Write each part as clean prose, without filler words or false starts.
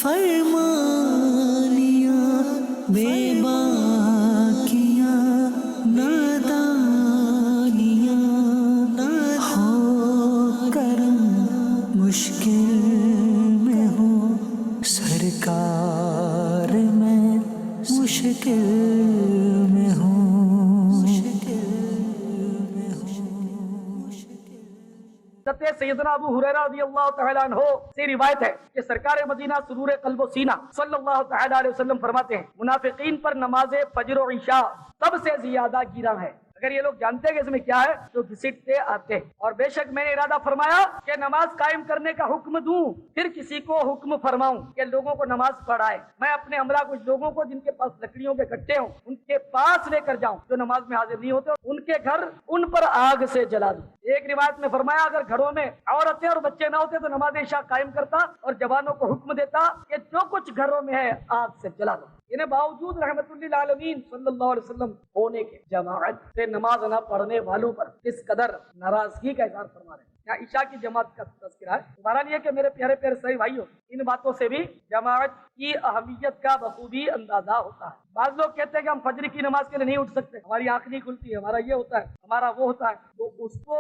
فرمانیاں بے باکیاں نادانیاں ہو کرم مشکل میں ہو سرکار میں مشکل میں ہوں حضرت سیدنا ابو ہریرہ رضی اللہ تعالیٰ عنہ سے روایت ہے کہ سرکار مدینہ سرور قلب و سینہ صلی اللہ تعالیٰ علیہ وسلم فرماتے ہیں منافقین پر نماز فجر و عشاء سب سے زیادہ گراں ہے۔ اگر یہ لوگ جانتے ہیں کہ اس میں کیا ہے تو گھسٹتے آتے ہیں۔ اور بے شک میں نے ارادہ فرمایا کہ نماز قائم کرنے کا حکم دوں، پھر کسی کو حکم فرماؤں کہ لوگوں کو نماز پڑھائے۔ میں اپنے ہمراہ کچھ لوگوں کو جن کے پاس لکڑیوں کے کٹے ہوں ان کے پاس لے کر جاؤں، جو نماز میں حاضر نہیں ہوتے، ان کے گھر ان پر آگ سے جلا دوں۔ ایک روایت میں فرمایا اگر گھروں میں عورتیں اور بچے نہ ہوتے تو نماز عشاء قائم کرتا اور جوانوں کو حکم دیتا کہ جو کچھ گھروں میں ہے آگ سے جلا دو۔ انہیں باوجود رحمت للعالمین صلی اللہ علیہ وسلم ہونے کے جماعت سے نماز نہ پڑھنے والوں پر کس قدر ناراضگی کا اظہار فرما رہے ہیں۔ یہاں عشاء کی جماعت کا تذکرہ ہے۔ بہرحال یہ کہ میرے پیارے پیارے صحیح بھائیوں، ان باتوں سے بھی جماعت کی اہمیت کا بخوبی اندازہ ہوتا ہے۔ بعض لوگ کہتے ہیں کہ ہم فجر کی نماز کے لیے نہیں اٹھ سکتے، ہماری آنکھ نہیں کھلتی ہے، ہمارا یہ ہوتا ہے، ہمارا وہ ہوتا ہے، تو اس کو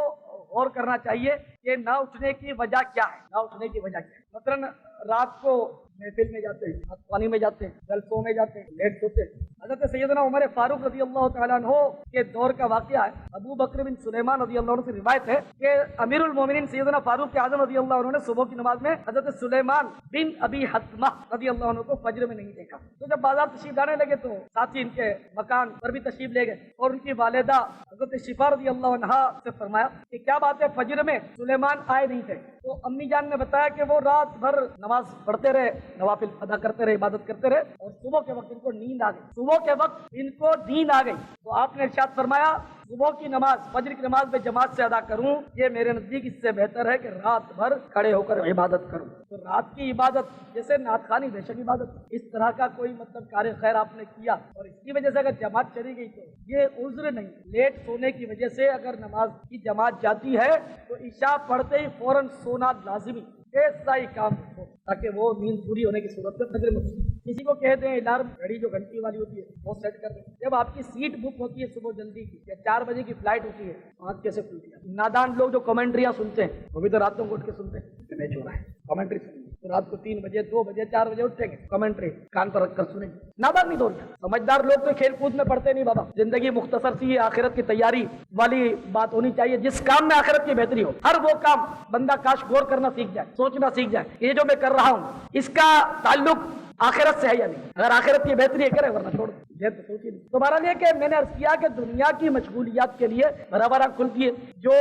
غور کرنا چاہیے کہ نہ اٹھنے کی وجہ کیا ہے، نہ اٹھنے کی وجہ کیا ہے۔ مثلاً رات کو محفل میں جاتے ہیں، پانی میں جاتے ہیں، جلسوں میں جاتے ہیں، لیٹ سوتے ہیں۔ حضرت سیدنا عمر فاروق رضی اللہ تعالیٰ عنہ کے دور کا واقعہ ہے۔ ابو بکر بن سلیمان رضی اللہ عنہ سے روایت ہے کہ امیر المومنین سیدنا فاروق اعظم رضی اللہ عنہ نے صبح کی نماز میں حضرت سلیمان بن ابی حتمہ رضی اللہ عنہ کو فجر میں نہیں دیکھا۔ تو جب بازار تشریف لانے لگے تو ساتھی ان کے مکان پر بھی تشریف لے گئے اور ان کی والدہ حضرت شفا رضی اللہ عنہا سے فرمایا کہ کیا بات ہے فجر میں سلیمان آئے نہیں تھے؟ تو امی جان نے بتایا کہ وہ رات بھر نماز پڑھتے رہے، نوافل ادا کرتے رہے، عبادت کرتے رہے اور صبح کے وقت ان کو نیند آ گئی، صبح کے وقت ان کو نیند آ گئی۔ تو آپ نے ارشاد فرمایا صبح کی نماز فجر کی نماز میں جماعت سے ادا کروں یہ میرے نزدیک اس سے بہتر ہے کہ رات بھر کھڑے ہو کر عبادت کروں۔ تو رات کی عبادت جیسے نعت خوانی بے شک عبادت، اس طرح کا کوئی مطلب کار خیر آپ نے کیا اور اس کی وجہ سے اگر جماعت چلی گئی تو یہ عذر نہیں۔ لیٹ سونے کی وجہ سے اگر نماز کی جماعت جاتی ہے تو عشاء پڑھتے ہی فوراً سونا لازمی، ایسا ہی کام ہو تاکہ وہ نیند پوری ہونے کی صورت میں فجر میں کسی کو کہتے ہیں الارم گھڑی جو گھنٹی والی ہوتی ہے وہ سیٹ کر دیں۔ جب آپ کی سیٹ بک ہوتی ہے صبح جلدی کی یا 4 بجے کی فلائٹ ہوتی ہے آنکھ کیسے کھلتی ہے؟ نادان لوگ جو کمنٹریاں سنتے ہیں وہ بھی تو راتوں کو اٹھ کے سنتے ہیں، میچ ہو رہا ہے کمنٹری سنیں تو رات کو 3 بجے 2 بجے 4 بجے اٹھیں گے کمنٹری کان پر رکھ کر سنیں گے۔ نادان نہیں دوڑتے، سمجھدار لوگ تو کھیل کود میں پڑھتے نہیں بابا۔ زندگی مختصر سی ہے، آخرت کی تیاری والی بات ہونی چاہیے۔ جس کام میں آخرت کی بہتری ہو ہر وہ کام بندہ کاش غور کرنا سیکھ جائے، سوچنا سیکھ جائے یہ جو میں کر رہا ہوں اس کا تعلق آخرت سے ہے یا نہیں۔ اگر آخرت کی بہتری ہے کرے ورنہ چھوڑ یہ تو سوچی نہیں۔ تو بہرحال یہ کہ میں نے عرض کیا کہ دنیا کی مشغولیات کے لیے برابر آنکھ کھلتی ہے۔ جو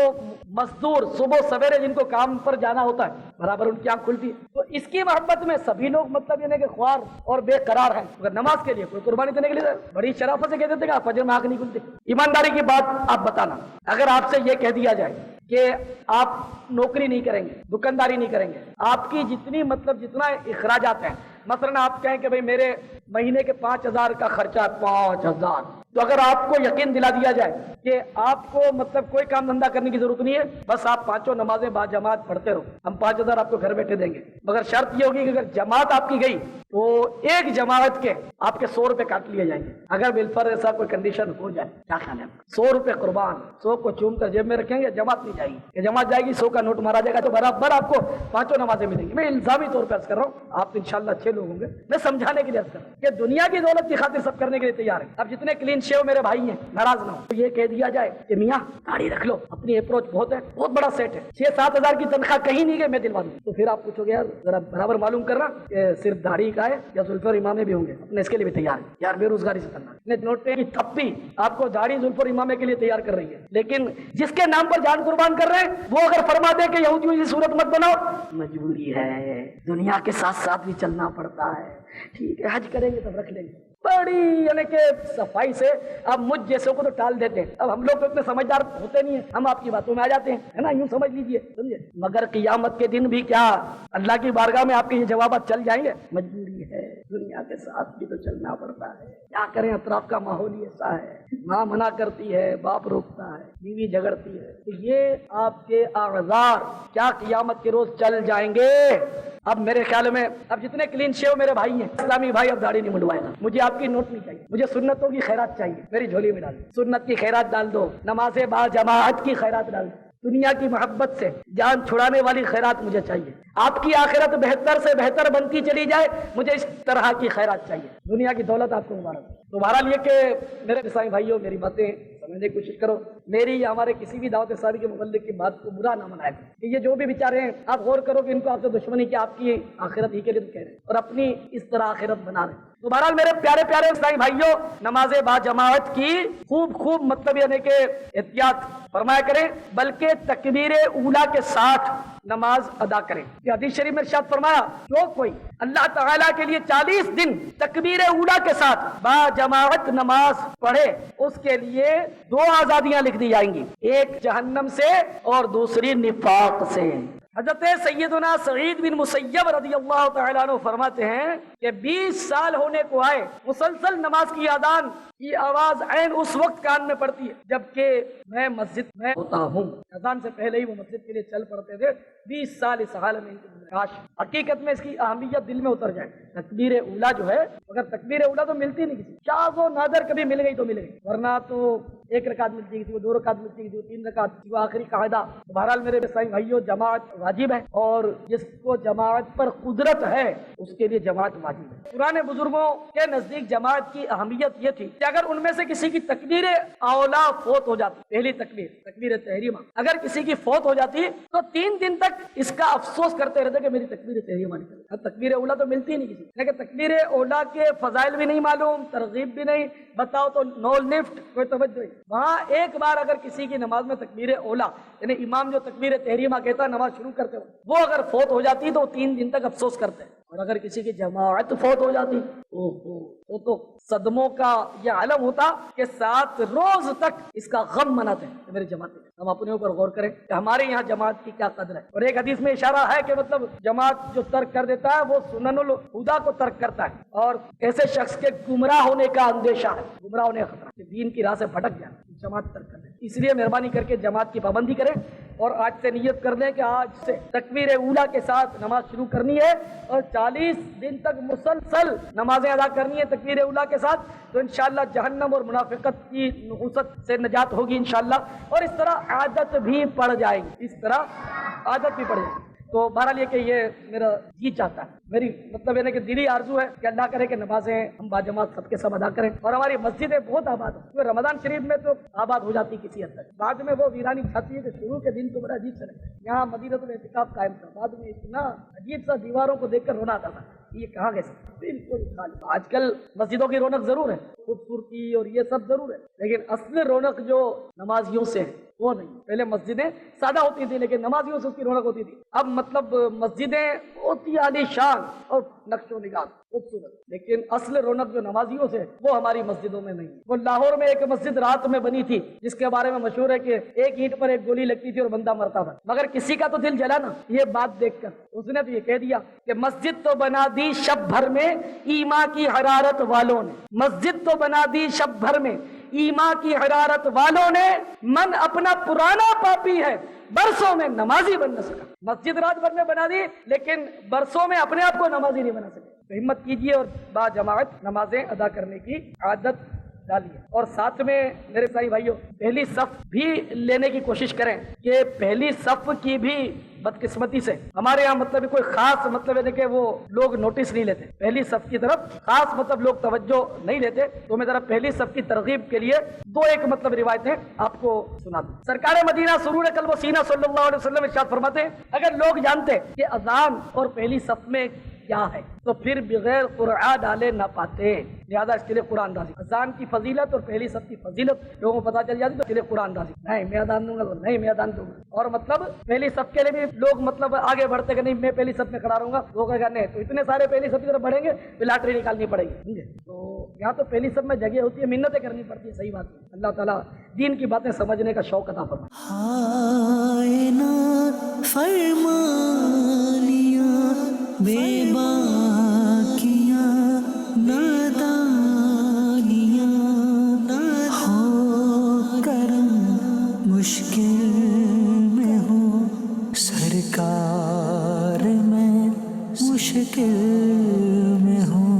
مزدور صبح سویرے جن کو کام پر جانا ہوتا ہے برابر ان کی آنکھ کھلتی ہے۔ تو اس کی محبت میں سبھی لوگ مطلب یہ نہیں کہ خوار اور بے قرار ہیں، اگر نماز کے لیے کوئی قربانی دینے کے لیے بڑی شرافت سے کہتے تھے کہ فجر میں آنکھ نہیں کھلتی۔ ایمانداری کی بات آپ بتانا، اگر آپ سے یہ کہہ دیا جائے کہ آپ نوکری نہیں کریں گے، دکانداری نہیں کریں گے، آپ کی جتنی مطلب جتنا اخراجات ہیں، مثلا آپ کہیں کہ بھئی میرے مہینے کے 5000 کا خرچہ ہے، 5000، تو اگر آپ کو یقین دلا دیا جائے کہ آپ کو مطلب کوئی کام دھندا کرنے کی ضرورت نہیں ہے، بس آپ 5 نمازیں با جماعت پڑھتے رہو، ہم 5000 آپ کو گھر بیٹھے دیں گے، مگر شرط یہ ہوگی کہ اگر جماعت آپ کی گئی تو ایک جماعت کے آپ کے 100 روپے کاٹ لیے جائیں گے۔ اگر بالفرض ایسا کوئی کنڈیشن ہو جائے کیا خیال ہے؟ 100 روپے قربان، 100 کو چوم کر جیب میں رکھیں گے، جماعت نہیں جائے گی، کہ جماعت جائے گی 100 کا نوٹ مارا جائے گا تو برابر آپ کو 5 نمازیں ملیں گی۔ میں الزامی طور پر عرض کر رہا ہوں، آپ تو انشاءاللہ اچھے لوگ ہوں گے، میں سمجھانے کے لیے عرض کر رہا ہوں کہ دنیا کی دولت کی خاطر سب کرنے کے لیے تیار ہے۔ اب جتنے کلین شیو میرے بھائی ہیں ناراض نہ ہو، تو یہ کہہ دیا جائے کہ میاں داڑھی رکھ لو، اپنی اپروچ بہت ہے، بہت بڑا سیٹ ہے، 6-7 ہزار کی تنخواہ کہیں نہیں گئے میں دلوا دوں، تو پھر آپ پوچھو گے یار ذرا برابر معلوم کرنا کہ صرف داڑھی کا ہے یا زلف اور امامے بھی ہوں گے، اپنے اس کے لیے بھی تیار ہے یار، بے روزگاری سے کرنا نوٹے کی تھپی آپ کو داڑھی زلف اور امامے کے لیے تیار کر رہی ہے، لیکن جس کے نام پر جان قربان کر رہے ہیں وہ اگر فرما دے کہ یہودیوں کی صورت مت بناؤ، مجبوری ہے، دنیا کے ساتھ ساتھ بھی چلنا پڑتا ہے، ٹھیک ہے حج کریں گے تب رکھ لیں گے، بڑی یعنی کہ صفائی سے اب مجھ جیسے کو تو ٹال دیتے ہیں۔ اب ہم لوگ تو اتنے سمجھدار ہوتے نہیں ہیں، ہم آپ کی باتوں میں آ جاتے ہیں، ہے نا، یوں سمجھ لیجئے، سمجھے، مگر قیامت کے دن بھی کیا اللہ کی بارگاہ میں آپ کے یہ جوابات چل جائیں گے؟ مجبوری ہے، دنیا کے ساتھ بھی تو چلنا پڑتا ہے، کیا کریں، اطراف کا ماحول ہی ایسا ہے، ماں منع کرتی ہے، باپ روکتا ہے، بیوی جھگڑتی ہے، تو یہ آپ کے اعذار کیا قیامت کے روز چل جائیں گے؟ اب میرے خیال میں اب جتنے کلین شیو میرے بھائی ہیں اسلامی بھائی اب داڑھی نہیں منڈوائے گا. مجھے آپ کی نوٹ نہیں چاہیے, مجھے سنتوں کی خیرات چاہیے. میری جھولی میں ڈال دو, سنت کی خیرات ڈال دو, نماز با جماعت کی خیرات ڈال دو. دنیا کی محبت سے جان چھڑانے والی خیرات مجھے چاہیے. آپ کی آخرت بہتر سے بہتر بنتی چلی جائے, مجھے اس طرح کی خیرات چاہیے. دنیا کی دولت آپ کو مبارک. تو بہرحال یہ کہ میرے اسلامی بھائیوں میری باتیں سمجھنے کی کوشش کرو. میری یا ہمارے کسی بھی دعوت اسلامی کے مبلغ کی بات کو برا نہ منائے کہ یہ جو بھی بیچارے ہیں آپ غور کرو کہ ان کو آپ سے دشمنی کہ آپ کی آخرت ہی کے لیے کہہ رہے ہیں اور اپنی اس طرح آخرت بنا رہے ہیں. تو بہرحال میرے پیارے پیارے اسلامی بھائیوں, نماز با جماعت کی خوب مطلب یعنی کہ احتیاط فرمایا کریں, بلکہ تکبیر اولیٰ کے ساتھ نماز ادا کریں. یہ حدیث شریف میں ارشاد فرمایا جو کوئی اللہ تعالیٰ کے لیے 40 دن تکبیر اولیٰ کے ساتھ با جماعت نماز پڑھے, اس کے لیے 2 آزادیاں لکھ دی جائیں گی, ایک جہنم سے اور دوسری نفاق سے. حضرت سیدنا سعید بن مسیب رضی اللہ تعالیٰ عنہ فرماتے ہیں کہ 20 سال ہونے کو آئے, مسلسل نماز کی اذان کی آواز عین اس وقت کان میں پڑتی ہے جبکہ میں مسجد میں ہوتا ہوں. اذان سے پہلے ہی وہ مسجد کے لیے چل پڑتے تھے. 20 سال اس حال میں کاش حقیقت میں اس کی اہمیت دل میں اتر جائے. تکبیر اولیٰ جو ہے, مگر تکبیر اولیٰ تو ملتی نہیں کسی, شاذ و نادر کبھی مل گئی تو مل گئی, ورنہ تو 1 رکعت ملتی تھی, وہ 2 رکعت ملتی تھی, وہ 3 رکعت, وہ آخری قاعدہ. بہرحال میرے اسلامی بھائیوں جماعت واجب ہے, اور جس کو جماعت پر قدرت ہے اس کے لیے جماعت واجب ہے. پرانے بزرگوں کے نزدیک جماعت کی اہمیت یہ تھی کہ اگر ان میں سے کسی کی تکبیر اولیٰ فوت ہو جاتی, پہلی تکبیر تحریمہ اگر کسی کی فوت ہو جاتی تو 3 دن تک اس کا افسوس کرتے رہتے کہ میری تکبیر تحریمہ نکل. اب تکبیر اولیٰ تو ملتی نہیں کسی, لیکن تکبیر اولیٰ کے فضائل بھی نہیں معلوم, ترغیب بھی نہیں, بتاؤ تو نو لفٹ, کوئی توجہ نہیں. وہاں ایک بار اگر کسی کی نماز میں تکبیر اولیٰ یعنی امام جو تکبیر تحریمہ کہتا ہے نماز شروع کرتے ہو, وہ اگر فوت ہو جاتی تو 3 دن تک افسوس کرتے ہیں. اور اگر کسی کی جماعت فوت ہو جاتی وہ تو صدموں کا یہ عالم ہوتا کہ 7 روز تک اس کا غم مناتے ہیں کہ میری جماعت. ہم اپنے اوپر غور کریں کہ ہمارے یہاں جماعت کی کیا قدر ہے. اور ایک حدیث میں اشارہ ہے کہ مطلب جماعت جو ترک کر دیتا ہے وہ سنن الہدیٰ کو ترک کرتا ہے, اور ایسے شخص کے گمراہ ہونے کا اندیشہ ہے, گمراہ ہونے کا خطرہ کہ دین کی راہ سے بھٹک جائے, جماعت ترک کر دیں. اس لیے مہربانی کر کے جماعت کی پابندی کریں, اور آج سے نیت کر لیں کہ آج سے تکبیر اولیٰ کے ساتھ نماز شروع کرنی ہے اور 40 دن تک مسلسل نمازیں ادا کرنی ہے تکبیر اولیٰ کے ساتھ. تو انشاءاللہ جہنم اور منافقت کی نحوست سے نجات ہوگی انشاءاللہ, اور اس طرح عادت بھی پڑ جائے گی, اس طرح عادت بھی پڑ جائے گی. تو بہرحال یہ کہ یہ میرا جی چاہتا ہے, میری مطلب یہ کہ دلی آرزو ہے کہ اللہ کرے کہ نمازیں ہم باجماعت سب کے سب ادا کریں, اور ہماری مسجدیں بہت آباد ہوں. رمضان شریف میں تو آباد ہو جاتی کسی حد تک, بعد میں وہ ویرانی چھاتی ہے کہ شروع کے دن تو بڑا عجیب سے لگتا ہے. یہاں مدینہ الاعتکاف قائم تھا, بعد میں اتنا عجیب سا دیواروں کو دیکھ کر رونا آتا تھا, یہ کہاں گئے. بالکل آج کل مسجدوں کی رونق ضرور ہے, خوبصورتی اور یہ سب ضرور ہے, لیکن اصل رونق جو نمازیوں سے ہے وہ نہیں. پہلے مسجدیں سادہ ہوتی تھی لیکن نمازیوں سے اس کی رونق ہوتی تھی. اب مطلب مسجدیں ہوتی عالی شان اور نقش و نگار خوبصورت, لیکن اصل رونق جو نمازیوں سے وہ ہماری مسجدوں میں نہیں. وہ لاہور میں ایک مسجد رات میں بنی تھی جس کے بارے میں مشہور ہے کہ 1 اینٹ پر 1 گولی لگتی تھی اور بندہ مرتا تھا, مگر کسی کا تو دل جلا نا یہ بات دیکھ کر. اس نے تو یہ کہہ دیا کہ مسجد تو بنا دی شب بھر میں ایمان کی حرارت والوں نے, مسجد تو بنا دی شب بھر میں ایمان کی حرارت والوں نے, من اپنا پرانا پاپی ہے برسوں میں نمازی بن نہ سکا. مسجد رات بھر میں بنا دی لیکن برسوں میں اپنے آپ کو نمازی نہیں بنا سکے. تو ہمت کیجیے اور با جماعت نمازیں ادا کرنے کی عادت ڈالیے. اور ساتھ میں میرے سارے بھائیوں پہلی صف بھی لینے کی کوشش کریں کہ پہلی صف کی بھی بدقسمتی سے ہمارے یہاں مطلب کوئی خاص مطلب ہے کہ وہ لوگ نوٹس نہیں لیتے, پہلی صف کی طرف خاص مطلب لوگ توجہ نہیں لیتے. تو میں ذرا پہلی صف کی ترغیب کے لیے 2 مطلب روایتیں آپ کو سنا دوں. سرکار مدینہ سرور قلب و سینہ صلی اللہ علیہ وسلم ارشاد فرماتے ہیں اگر لوگ جانتے کہ اذان اور پہلی صف میں کیا ہے تو پھر بغیر قرآن ڈالے نہ پاتے, لہذا اس کے لیے قرآن اندازی. اذان کی فضیلت اور پہلی صف کی فضیلت لوگوں کو پتہ چل جاتی تو اس کے لیے قرآن اندازی, نہیں میں اذان دوں گا, نہیں میں اذان دوں گا. اور مطلب پہلی صف کے لیے بھی لوگ مطلب آگے بڑھتے کہ نہیں میں پہلی صف میں کھڑا رہوں گا, وہ کہے گا نہیں, تو اتنے سارے پہلی صف کی طرف بڑھیں گے پھر لاٹری نکالنی پڑے گی, سمجھے. تو یہاں تو پہلی صف میں جگہ ہوتی ہے, منتیں کرنی پڑتی ہے, صحیح بات ہے. اللہ تعالیٰ دین کی باتیں سمجھنے کا شوق عطا فرمائے. فرما لیا بے باکیاں نادانیاں ہو کرم مشکل میں ہوں سرکار میں مشکل میں ہوں